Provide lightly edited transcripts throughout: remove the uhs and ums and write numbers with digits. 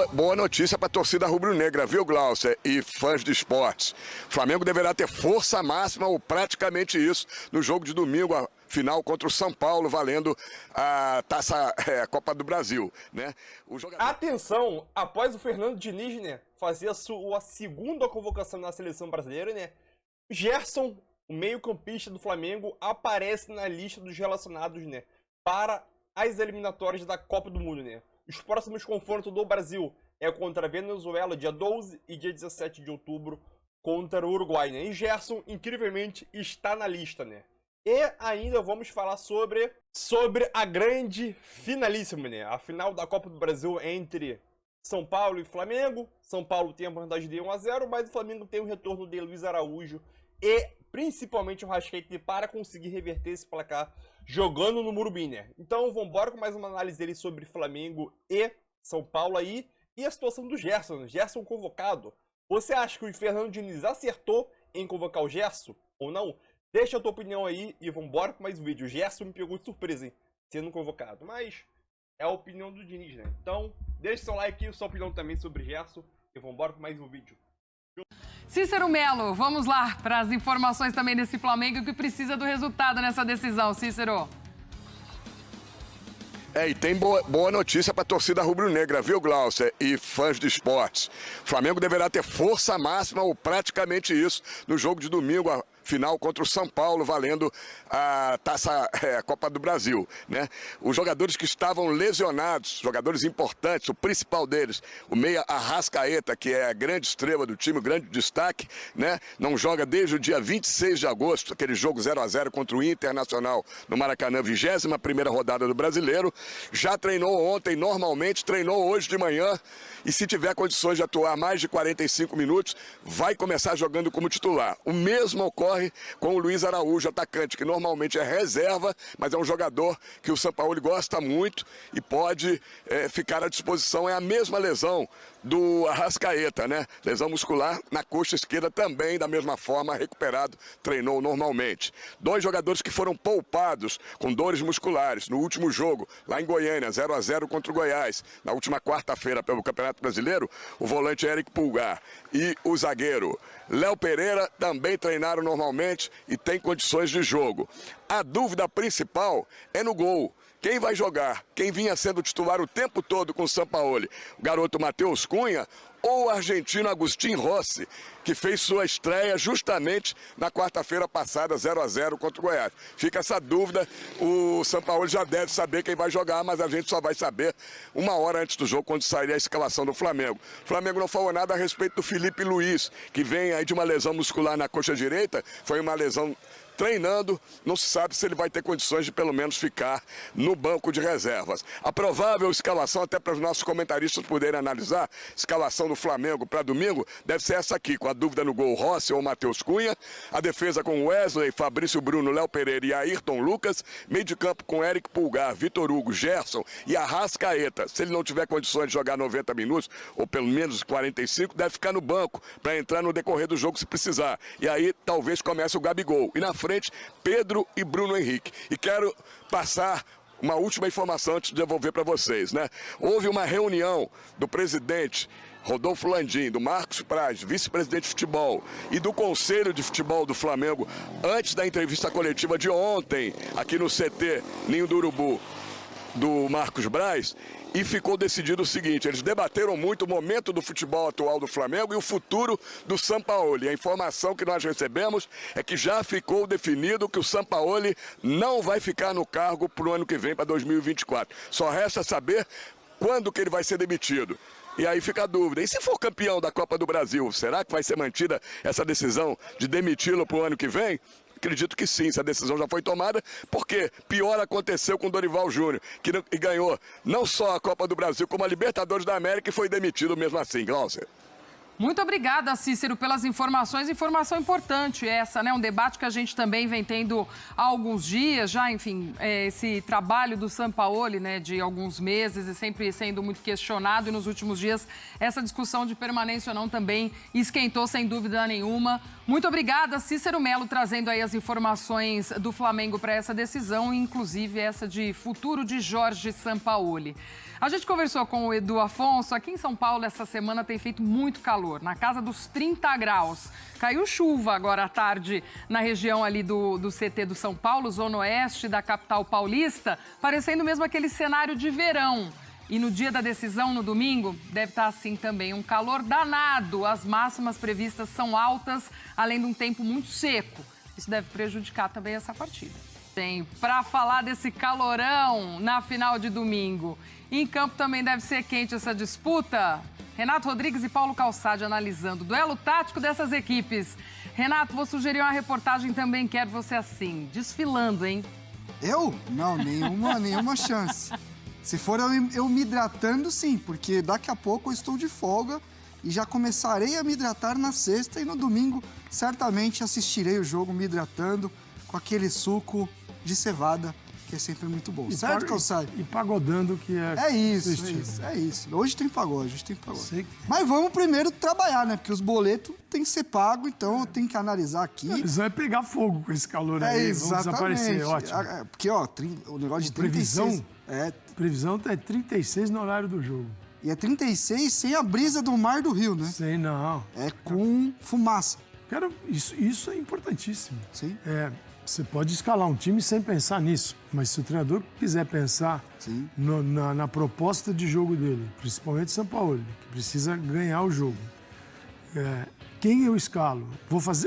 boa notícia para a torcida rubro-negra, viu, Glaucia? E fãs de esportes. O Flamengo deverá ter força máxima, ou praticamente isso, no jogo de domingo, a final contra o São Paulo, valendo a taça Copa do Brasil, né? Atenção, após o Fernando Diniz, né, fazer a sua segunda convocação na seleção brasileira, né, Gerson, o meio-campista do Flamengo, aparece na lista dos relacionados, né, para as eliminatórias da Copa do Mundo, né. Os próximos confrontos do Brasil é contra a Venezuela, dia 12 e dia 17 de outubro, contra o Uruguai, né. E Gerson, incrivelmente, está na lista, né. E ainda vamos falar sobre a grande finalíssima, né? A final da Copa do Brasil entre São Paulo e Flamengo. São Paulo tem a vantagem de 1-0, mas o Flamengo tem o retorno de Luiz Araújo e principalmente o Rascaeta para conseguir reverter esse placar jogando no Morumbi, né? Então vamos embora com mais uma análise dele sobre Flamengo e São Paulo aí. E a situação do Gerson. Gerson convocado. Você acha que o Fernando Diniz acertou em convocar o Gerson ou não? Deixa a tua opinião aí e vambora com mais um vídeo. O Gerson me pegou de surpresa, hein, sendo convocado. Mas é a opinião do Diniz, né? Então, deixa seu like e sua opinião também sobre Gerson. E vambora com mais um vídeo. Cícero Melo, vamos lá para as informações também desse Flamengo que precisa do resultado nessa decisão, Cícero. E tem boa notícia para a torcida rubro-negra, viu, Glaucia? E fãs de esportes. O Flamengo deverá ter força máxima, ou praticamente isso, no jogo de domingo, a final contra o São Paulo, valendo a taça Copa do Brasil, né? Os jogadores que estavam lesionados, jogadores importantes, o principal deles, o meia Arrascaeta, que é a grande estrela do time, o grande destaque, né? Não joga desde o dia 26 de agosto, aquele jogo 0-0 contra o Internacional no Maracanã, 21ª rodada do Brasileiro. Já treinou ontem normalmente, treinou hoje de manhã e se tiver condições de atuar mais de 45 minutos, vai começar jogando como titular. O mesmo ocorre com o Luiz Araújo, atacante, que normalmente é reserva, mas é um jogador que o Sampaoli gosta muito e pode ficar à disposição. É a mesma lesão do Arrascaeta, né? Lesão muscular na coxa esquerda também, da mesma forma, recuperado, treinou normalmente. Dois jogadores que foram poupados com dores musculares no último jogo, lá em Goiânia, 0-0 contra o Goiás, na última quarta-feira pelo Campeonato Brasileiro, o volante Eric Pulgar e o zagueiro Léo Pereira também treinaram normalmente e tem condições de jogo. A dúvida principal é no gol. Quem vai jogar? Quem vinha sendo titular o tempo todo com o Sampaoli? O garoto Matheus Cunha ou o argentino Agustín Rossi, que fez sua estreia justamente na quarta-feira passada, 0-0 contra o Goiás. Fica essa dúvida, o Sampaoli já deve saber quem vai jogar, mas a gente só vai saber uma hora antes do jogo, quando sair a escalação do Flamengo. O Flamengo não falou nada a respeito do Felipe Luiz, que vem aí de uma lesão muscular na coxa direita, foi uma lesão treinando, não se sabe se ele vai ter condições de pelo menos ficar no banco de reservas. A provável escalação, até para os nossos comentaristas poderem analisar, escalação do Flamengo para domingo, deve ser essa aqui, com a dúvida no gol Rossi ou Matheus Cunha, a defesa com Wesley, Fabrício Bruno, Léo Pereira e Ayrton Lucas, meio de campo com Eric Pulgar, Vitor Hugo, Gerson e Arrascaeta. Se ele não tiver condições de jogar 90 minutos, ou pelo menos 45, deve ficar no banco para entrar no decorrer do jogo se precisar. E aí talvez comece o Gabigol. E na frente, Pedro e Bruno Henrique. E quero passar uma última informação antes de devolver para vocês, né? Houve uma reunião do presidente Rodolfo Landim, do Marcos Praz, vice-presidente de futebol, e do Conselho de Futebol do Flamengo, antes da entrevista coletiva de ontem, aqui no CT Ninho do Urubu, do Marcos Braz, e ficou decidido o seguinte: eles debateram muito o momento do futebol atual do Flamengo e o futuro do Sampaoli. A informação que nós recebemos é que já ficou definido que o Sampaoli não vai ficar no cargo para o ano que vem, para 2024. Só resta saber quando que ele vai ser demitido. E aí fica a dúvida, e se for campeão da Copa do Brasil, será que vai ser mantida essa decisão de demiti-lo para o ano que vem? Acredito que sim, essa decisão já foi tomada, porque pior aconteceu com o Dorival Júnior, que ganhou não só a Copa do Brasil, como a Libertadores da América e foi demitido mesmo assim, Glaucia. Muito obrigada, Cícero, pelas informações. Informação importante essa, né? Um debate que a gente também vem tendo há alguns dias já, enfim, esse trabalho do Sampaoli, né, de alguns meses e sempre sendo muito questionado. E nos últimos dias, essa discussão de permanência ou não também esquentou, sem dúvida nenhuma. Muito obrigada, Cícero Melo, trazendo aí as informações do Flamengo para essa decisão, inclusive essa de futuro de Jorge Sampaoli. A gente conversou com o Edu Afonso. Aqui em São Paulo, essa semana tem feito muito calor, na casa dos 30 graus. Caiu chuva agora à tarde na região ali do CT do São Paulo, zona oeste da capital paulista, parecendo mesmo aquele cenário de verão. E no dia da decisão, no domingo, deve estar assim também, um calor danado. As máximas previstas são altas, além de um tempo muito seco. Isso deve prejudicar também essa partida. Para falar desse calorão na final de domingo. Em campo também deve ser quente essa disputa. Renato Rodrigues e Paulo Calçade analisando o duelo tático dessas equipes. Renato, vou sugerir uma reportagem também, quero você assim, desfilando, hein? Eu? Não, nenhuma chance. Se for eu me hidratando, sim, porque daqui a pouco eu estou de folga e já começarei a me hidratar na sexta e no domingo certamente assistirei o jogo me hidratando com aquele suco de cevada, que é sempre muito bom. Certo, Calçade? E pagodando, que é... É isso. Hoje tem pagode, Mas vamos primeiro trabalhar, né? Porque os boletos têm que ser pagos, então eu tenho que analisar aqui. Eles vão pegar fogo com esse calor aí, exatamente. Vão desaparecer, ótimo. Porque, ó, o negócio de 36... Previsão é 36 no horário do jogo. E é 36 sem a brisa do mar do Rio, né? Sei não. É com fumaça. Isso é importantíssimo. Sim. Você pode escalar um time sem pensar nisso, mas se o treinador quiser pensar na proposta de jogo dele, principalmente o Sampaoli, que precisa ganhar o jogo, quem eu escalo?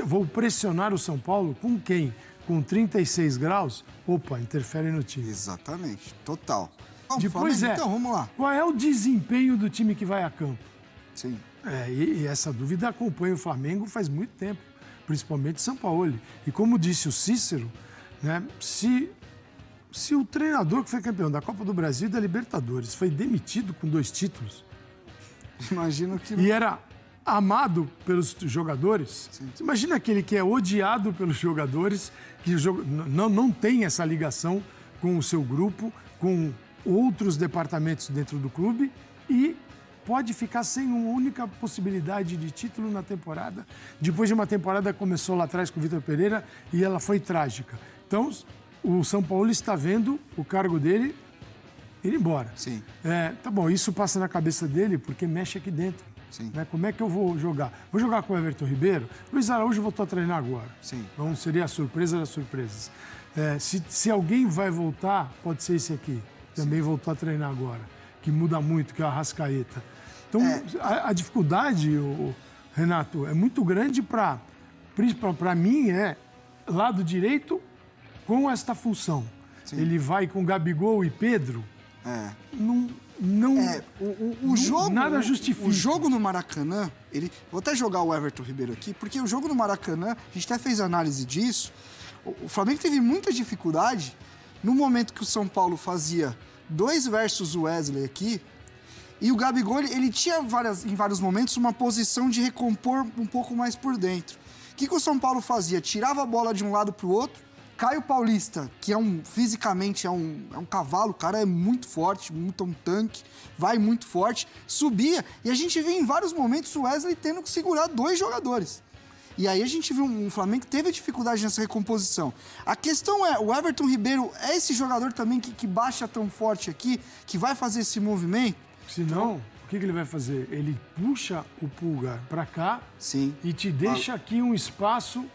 Vou pressionar o São Paulo com quem? Com 36 graus? Opa, interfere no time. Exatamente, total. Depois então, vamos lá. Qual é o desempenho do time que vai a campo? Sim. E essa dúvida acompanha o Flamengo faz muito tempo, principalmente o Sampaoli. E como disse o Cícero, né, se o treinador que foi campeão da Copa do Brasil e da Libertadores foi demitido com 2 títulos... Imagino que... E era amado pelos jogadores, imagina aquele que é odiado pelos jogadores, que não tem essa ligação com o seu grupo, com outros departamentos dentro do clube e pode ficar sem uma única possibilidade de título na temporada. Depois de uma temporada que começou lá atrás com o Vitor Pereira e ela foi trágica. Então, o São Paulo está vendo o cargo dele ir embora. Sim. Tá bom, isso passa na cabeça dele porque mexe aqui dentro. Sim. Né? Como é que eu vou jogar? Vou jogar com o Everton Ribeiro? Luiz Araújo voltou a treinar agora. Sim. Então seria a surpresa das surpresas. Se alguém vai voltar, pode ser esse aqui. Também voltou a treinar agora. Que muda muito, que é o Arrascaeta. Então, a dificuldade, Renato, é muito grande para mim, lado direito com esta função. Sim. Ele vai com Gabigol e Pedro, o jogo, nada justifica. O jogo no Maracanã, vou até jogar o Everton Ribeiro aqui, porque o jogo no Maracanã, a gente até fez análise disso, o Flamengo teve muita dificuldade no momento que o São Paulo fazia 2 versus Wesley aqui, e o Gabigol, ele tinha em vários momentos uma posição de recompor um pouco mais por dentro. O que o São Paulo fazia? Tirava a bola de um lado para o outro. Caio Paulista, que fisicamente é um cavalo, o cara é muito forte, muito um tanque, vai muito forte, subia, e a gente vê em vários momentos o Wesley tendo que segurar 2 jogadores. E aí a gente viu um Flamengo que teve dificuldade nessa recomposição. A questão é, o Everton Ribeiro é esse jogador também que baixa tão forte aqui, que vai fazer esse movimento? Se não, o que ele vai fazer? Ele puxa o Pulgar para cá. Sim. E te deixa aqui um espaço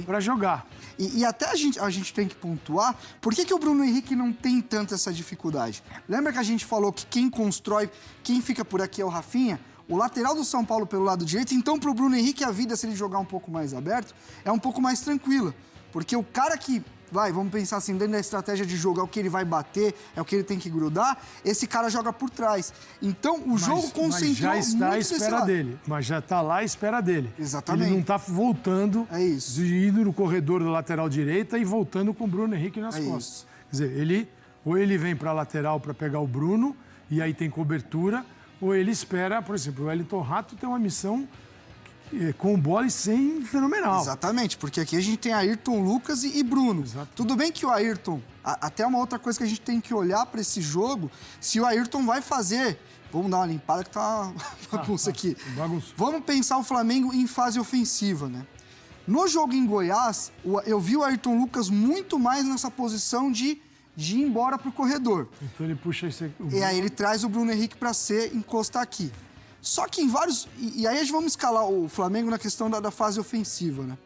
para jogar. E até a gente tem que pontuar por que o Bruno Henrique não tem tanta essa dificuldade. Lembra que a gente falou que quem constrói, quem fica por aqui é o Rafinha? O lateral do São Paulo pelo lado direito, então pro Bruno Henrique a vida, se ele jogar um pouco mais aberto, é um pouco mais tranquila. Porque o cara que vamos pensar assim, dentro da estratégia de jogo, é o que ele vai bater, é o que ele tem que grudar, esse cara joga por trás. Então, o jogo concentrou muito Mas já está à espera dele. Mas já está lá à espera dele. Exatamente. Ele não está voltando, indo no corredor da lateral direita e voltando com o Bruno Henrique nas costas. Isso. Quer dizer, ou ele vem para a lateral para pegar o Bruno, e aí tem cobertura, ou ele espera, por exemplo, o Wellington Rato tem uma missão com bola e sem fenomenal. Exatamente, porque aqui a gente tem Ayrton, Lucas e Bruno. Exato. Tudo bem que o Ayrton, até uma outra coisa que a gente tem que olhar para esse jogo, se o Ayrton vai fazer. Vamos dar uma limpada que tá uma bagunça aqui. Bagunça. Vamos pensar o Flamengo em fase ofensiva, né? No jogo em Goiás, eu vi o Ayrton Lucas muito mais nessa posição de ir embora pro corredor. Então ele puxa esse... E aí ele traz o Bruno Henrique para encostar aqui. Só que em vários... E aí a gente vamos escalar o Flamengo na questão da fase ofensiva, né?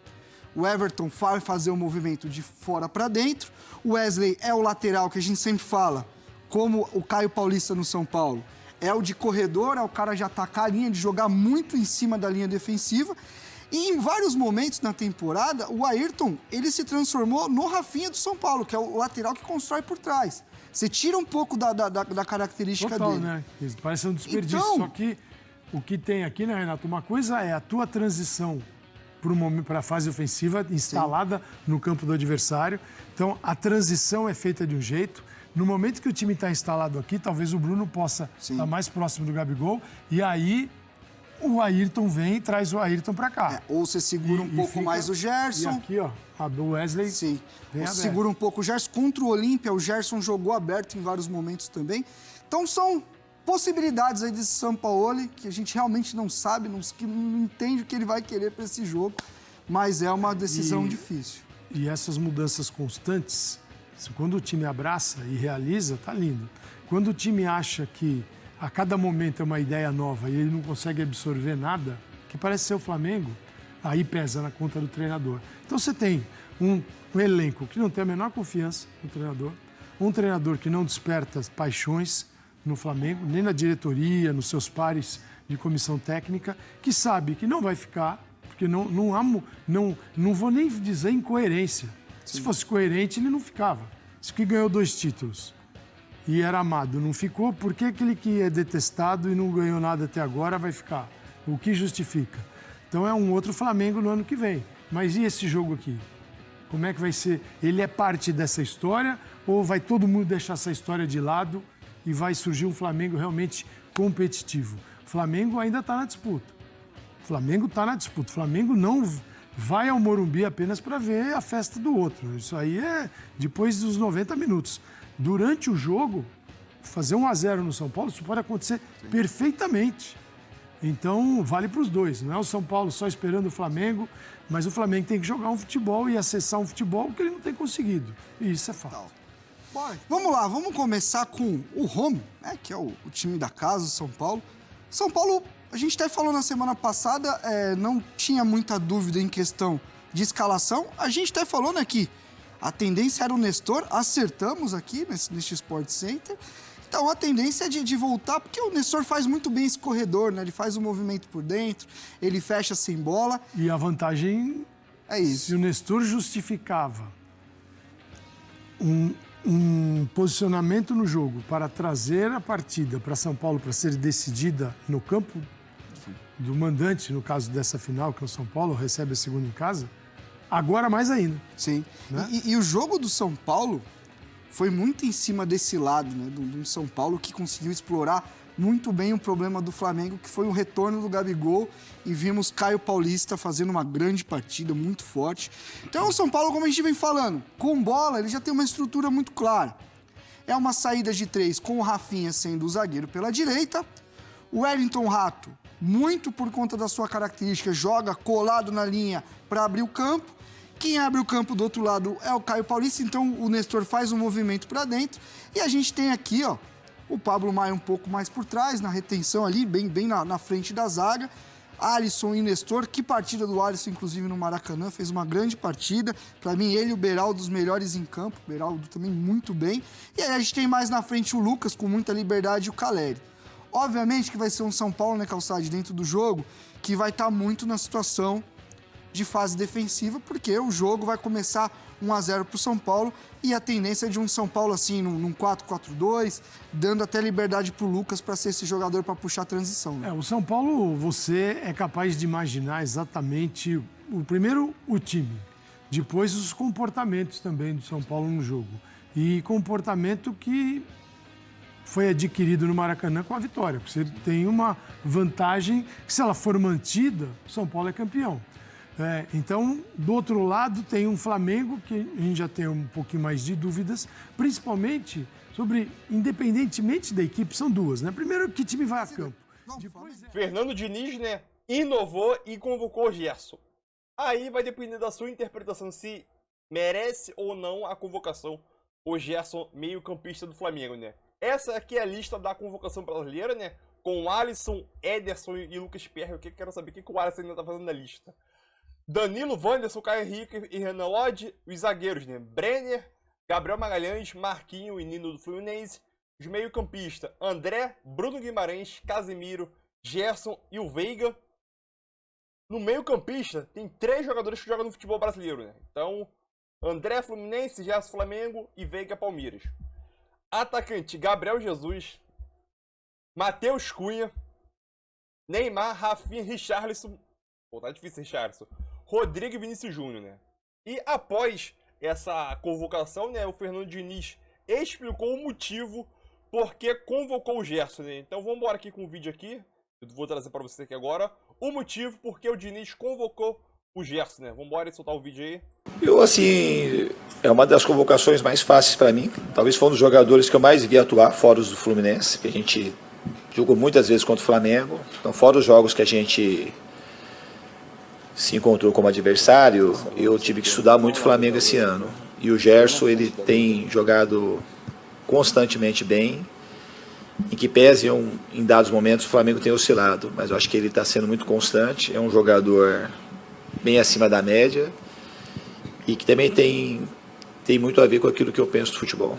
O Everton vai fazer o movimento de fora para dentro. O Wesley é o lateral que a gente sempre fala, como o Caio Paulista no São Paulo. É o de corredor, é o cara de atacar a linha, de jogar muito em cima da linha defensiva. E em vários momentos na temporada, o Ayrton, ele se transformou no Rafinha do São Paulo, que é o lateral que constrói por trás. Você tira um pouco da característica Total, dele. né? Parece um desperdício. Então... Só que o que tem aqui, né, Renato? Uma coisa é a tua transição para a fase ofensiva instalada no campo do adversário. Então, a transição é feita de um jeito. No momento que o time está instalado aqui, talvez o Bruno possa estar mais próximo do Gabigol. E aí, o Ayrton vem e traz o Ayrton para cá. Ou você segura um pouco mais o Gerson. E aqui, ó, o Wesley. Sim. Vem Ou segura um pouco o Gerson. Contra o Olímpia, o Gerson jogou aberto em vários momentos também. Então, são possibilidades aí desse Sampaoli que a gente realmente não sabe, não entende o que ele vai querer para esse jogo. Mas é uma decisão difícil. E essas mudanças constantes... Quando o time abraça e realiza, tá lindo. Quando o time acha que a cada momento é uma ideia nova e ele não consegue absorver nada, que parece ser o Flamengo, aí pesa na conta do treinador. Então você tem um elenco que não tem a menor confiança no treinador, um treinador que não desperta paixões no Flamengo, nem na diretoria, nos seus pares de comissão técnica, que sabe que não vai ficar, porque não vou nem dizer incoerência. Se fosse coerente, ele não ficava. Se que ganhou 2 títulos e era amado, não ficou, por que aquele que é detestado e não ganhou nada até agora vai ficar? O que justifica? Então é um outro Flamengo no ano que vem. Mas e esse jogo aqui? Como é que vai ser? Ele é parte dessa história ou vai todo mundo deixar essa história de lado e vai surgir um Flamengo realmente competitivo? O Flamengo ainda está na disputa. O Flamengo está na disputa. O Flamengo não vai ao Morumbi apenas para ver a festa do outro. Isso aí é depois dos 90 minutos. Durante o jogo, fazer 1-0 no São Paulo, isso pode acontecer perfeitamente. Então, vale para os dois. Não é o São Paulo só esperando o Flamengo, mas o Flamengo tem que jogar um futebol e acessar um futebol que ele não tem conseguido. E isso é fato. Vamos lá, vamos começar com o home, né, que é o time da casa, o São Paulo. São Paulo... A gente até falou na semana passada, não tinha muita dúvida em questão de escalação. A gente até falou, né, que a tendência era o Nestor, acertamos aqui neste Sport Center. Então a tendência é de voltar, porque o Nestor faz muito bem esse corredor, né? Ele faz o movimento por dentro, ele fecha sem bola. E a vantagem é isso. Se o Nestor justificava um posicionamento no jogo para trazer a partida para São Paulo para ser decidida no campo do mandante, no caso dessa final, que é o São Paulo, recebe a segunda em casa, agora mais ainda. Sim. Né? E o jogo do São Paulo foi muito em cima desse lado, né? Do São Paulo que conseguiu explorar muito bem o problema do Flamengo, que foi o retorno do Gabigol, e vimos Caio Paulista fazendo uma grande partida, muito forte. Então o São Paulo, como a gente vem falando, com bola, ele já tem uma estrutura muito clara. É uma saída de 3 com o Rafinha sendo o zagueiro pela direita, o Wellington Rato, muito por conta da sua característica, joga colado na linha para abrir o campo. Quem abre o campo do outro lado é o Caio Paulista, então o Nestor faz um movimento para dentro. E a gente tem aqui, ó, o Pablo Maia um pouco mais por trás, na retenção ali, bem na frente da zaga. Alisson e Nestor, que partida do Alisson, inclusive no Maracanã, fez uma grande partida. Para mim, ele e o Beraldo, os melhores em campo. O Beraldo também muito bem. E aí a gente tem mais na frente o Lucas, com muita liberdade, e o Caleri. Obviamente que vai ser um São Paulo, né, Calçade, dentro do jogo, que vai estar muito na situação de fase defensiva, porque o jogo vai começar 1-0 para o São Paulo e a tendência é de um São Paulo assim, num 4-4-2, dando até liberdade para o Lucas para ser esse jogador para puxar a transição. Né? O São Paulo, você é capaz de imaginar exatamente, primeiro, o time, depois os comportamentos também do São Paulo no jogo. E comportamento que foi adquirido no Maracanã com a vitória, porque você tem uma vantagem que, se ela for mantida, o São Paulo é campeão. Então, do outro lado, tem um Flamengo que a gente já tem um pouquinho mais de dúvidas, principalmente sobre, independentemente da equipe, são duas, né? Primeiro, que time vai a campo. Depois Fernando Diniz, né, inovou e convocou o Gerson. Aí vai depender da sua interpretação se merece ou não a convocação o Gerson, meio-campista do Flamengo, né? Essa aqui é a lista da convocação brasileira, né? Com Alisson, Ederson e Lucas Perry. Eu quero saber o que o Alisson ainda tá fazendo na lista. Danilo, Wanderson, Caio Henrique e Renan Lodge. Os zagueiros, né? Brenner, Gabriel Magalhães, Marquinho e Nino do Fluminense. Os meio-campistas, André, Bruno Guimarães, Casemiro, Gerson e o Veiga. No meio-campista, tem 3 jogadores que jogam no futebol brasileiro, né? Então, André Fluminense, Gerson Flamengo e Veiga Palmeiras. Atacante, Gabriel Jesus, Matheus Cunha, Neymar, Rafinha, Richarlison. Pô, tá difícil, Richarlison. Rodrigo e Vinícius Júnior, né? E após essa convocação, né, o Fernando Diniz explicou o motivo por que convocou o Gerson, né? Então vamos embora aqui com o vídeo aqui. Eu vou trazer para você aqui agora o motivo por que o Diniz convocou o Gerson, né? Vamos embora soltar o vídeo aí. Eu, assim, é uma das convocações mais fáceis para mim. Talvez foi um dos jogadores que eu mais vi atuar, fora os do Fluminense, que a gente jogou muitas vezes contra o Flamengo. Então, fora os jogos que a gente se encontrou como adversário, eu tive que estudar muito o Flamengo esse ano. E o Gerson, ele tem jogado constantemente bem, em que pese em dados momentos o Flamengo tem oscilado, mas eu acho que ele está sendo muito constante, é um jogador bem acima da média e que também tem muito a ver com aquilo que eu penso do futebol.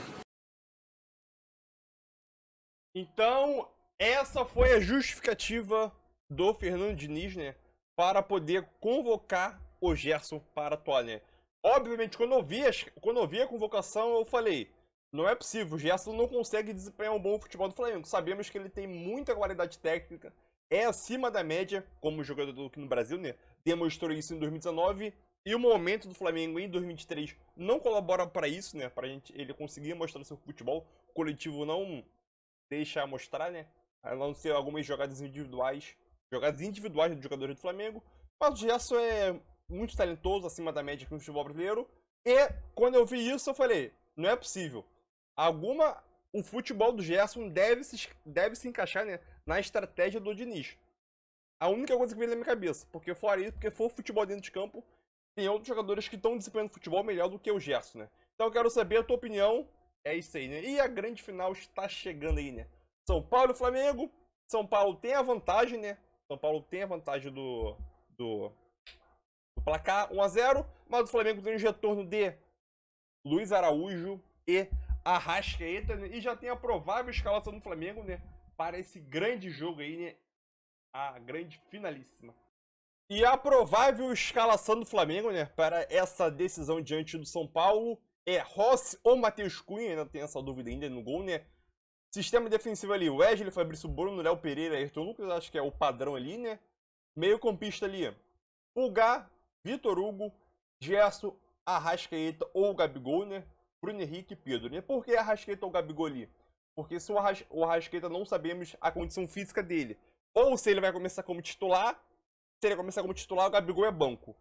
Então, essa foi a justificativa do Fernando Diniz, né, para poder convocar o Gerson para atuar, né? Obviamente, quando eu vi a convocação, eu falei, não é possível, o Gerson não consegue desempenhar um bom futebol do Flamengo. Sabemos que ele tem muita qualidade técnica, é acima da média como jogador aqui no Brasil, né? Demonstrou isso em 2019 e o momento do Flamengo em 2023 não colabora para isso, né? Para ele conseguir mostrar seu futebol. O coletivo não deixa mostrar, né? A não ser algumas jogadas individuais dos jogadores do Flamengo. Mas o Gerson é muito talentoso, acima da média aqui no futebol brasileiro. E quando eu vi isso, eu falei, não é possível. O futebol do Gerson deve se encaixar, né, na estratégia do Diniz. A única coisa que veio na minha cabeça. Porque fora isso, porque for futebol dentro de campo, tem outros jogadores que estão desempenhando futebol melhor do que o Gerson, né? Então eu quero saber a tua opinião. É isso aí, né? E a grande final está chegando aí, né? São Paulo e Flamengo. São Paulo tem a vantagem, né? São Paulo tem a vantagem do placar 1-0. Mas o Flamengo tem um retorno de Luiz Araújo e Arrascaeta, né? E já tem a provável escalação do Flamengo, né? Para esse grande jogo aí, né? A grande finalíssima. E a provável escalação do Flamengo, né? Para essa decisão diante do São Paulo é Rossi ou Matheus Cunha, ainda tem essa dúvida ainda no gol, né? Sistema defensivo ali, Wesley, Fabrício Bruno, Léo Pereira, Ayrton Lucas, acho que é o padrão ali, né? Meio campista ali, Pulgar, Vitor Hugo, Gerson, Arrascaeta ou Gabigol, né? Bruno Henrique e Pedro, né? Por que Arrascaeta ou Gabigol ali? Porque se o Arrascaeta não sabemos a condição física dele. Ou se ele vai começar como titular, se ele começar como titular, o Gabigol é banco.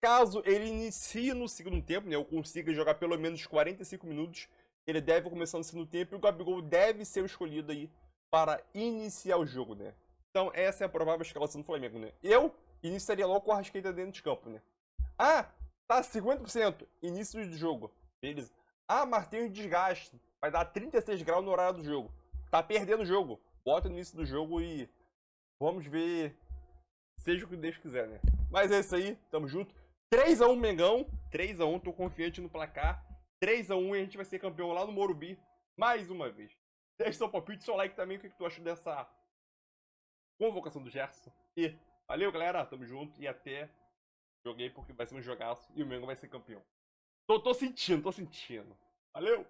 Caso ele inicie no segundo tempo, né? Ou consiga jogar pelo menos 45 minutos, ele deve começar no segundo tempo e o Gabigol deve ser o escolhido aí para iniciar o jogo, né? Então essa é a provável escalação do Flamengo, né? Eu iniciaria logo com o Arrascaeta dentro de campo, né? Ah, tá 50%, início do jogo, beleza. Ah, Martins desgaste, vai dar 36 graus no horário do jogo. Tá perdendo o jogo, bota no início do jogo e vamos ver, seja o que Deus quiser, né? Mas é isso aí, tamo junto. 3-1 Mengão, 3-1, tô confiante no placar. 3-1 e a gente vai ser campeão lá no Morumbi, mais uma vez. Deixa seu palpite, seu like também, o que tu acha dessa convocação do Gerson. E valeu, galera, tamo junto e até. Joguei porque vai ser um jogaço e o Mengão vai ser campeão. Tô sentindo. Valeu!